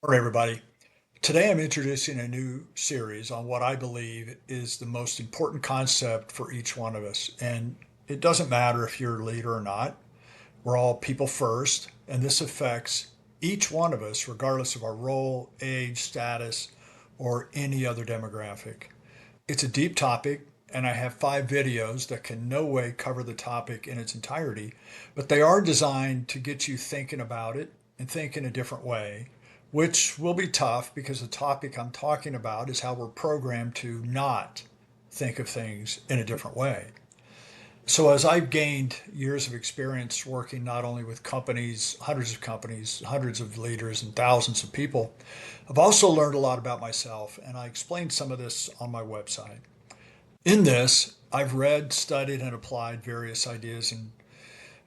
All right, everybody. Today I'm introducing a new series on what I believe is the most important concept for each one of us. And it doesn't matter if you're a leader or not. We're all people first, and this affects each one of us, regardless of our role, age, status, or any other demographic. It's a deep topic, and I have 5 videos that can no way cover the topic in its entirety, but they are designed to get you thinking about it and think in a different way, which will be tough because the topic I'm talking about is how we're programmed to not think of things in a different way. So, as I've gained years of experience working not only with companies, hundreds of leaders, and thousands of people, I've also learned a lot about myself, and I explained some of this on my website. In this, I've read, studied, and applied various ideas in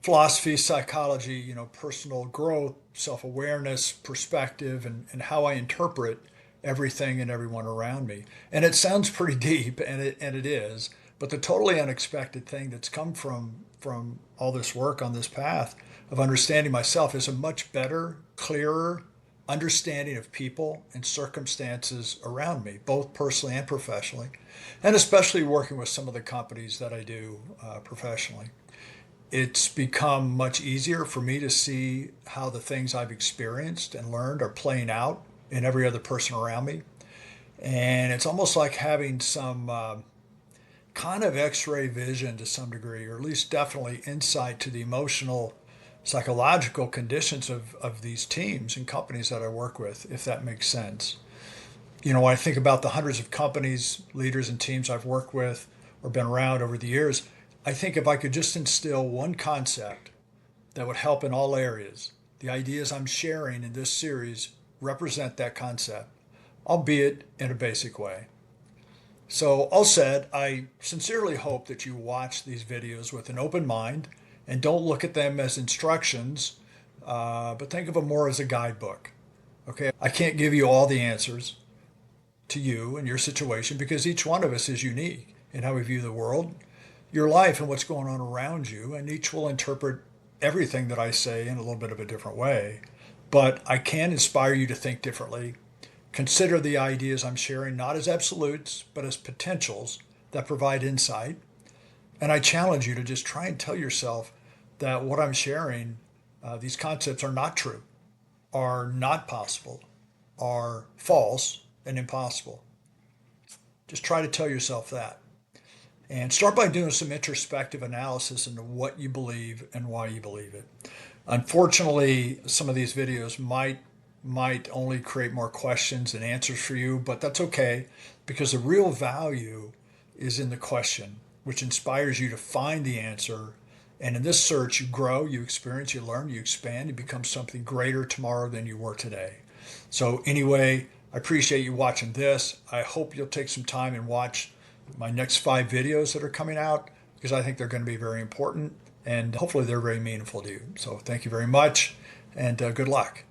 philosophy, psychology, personal growth, self awareness, perspective, and how I interpret everything and everyone around me. And it sounds pretty deep, and it is, but the totally unexpected thing that's come from all this work on this path of understanding myself is a much better, clearer understanding of people and circumstances around me, both personally and professionally, and especially working with some of the companies that I do professionally. It's become much easier for me to see how the things I've experienced and learned are playing out in every other person around me. And it's almost like having some kind of x ray vision to some degree, or at least definitely insight to the emotional, psychological conditions of these teams and companies that I work with, if that makes sense. When I think about the hundreds of companies, leaders, and teams I've worked with or been around over the years, I think if I could just instill one concept that would help in all areas, the ideas I'm sharing in this series represent that concept, albeit in a basic way. So, all said, I sincerely hope that you watch these videos with an open mind and don't look at them as instructions, but think of them more as a guidebook. Okay, I can't give you all the answers to you and your situation because each one of us is unique in how we view the world, your life, and what's going on around you, and each will interpret everything that I say in a little bit of a different way. But I can inspire you to think differently. Consider the ideas I'm sharing not as absolutes, but as potentials that provide insight. And I challenge you to just try and tell yourself that what I'm sharing, these concepts are not true, are not possible, are false and impossible. Just try to tell yourself that. And start by doing some introspective analysis into what you believe and why you believe it. Unfortunately, some of these videos might only create more questions than answers for you, but that's okay because the real value is in the question, which inspires you to find the answer. And in this search, you grow, you experience, you learn, you expand, you become something greater tomorrow than you were today. So anyway, I appreciate you watching this. I hope you'll take some time and watch my next 5 videos that are coming out because I think they're going to be very important and hopefully they're very meaningful to you. So thank you very much and good luck.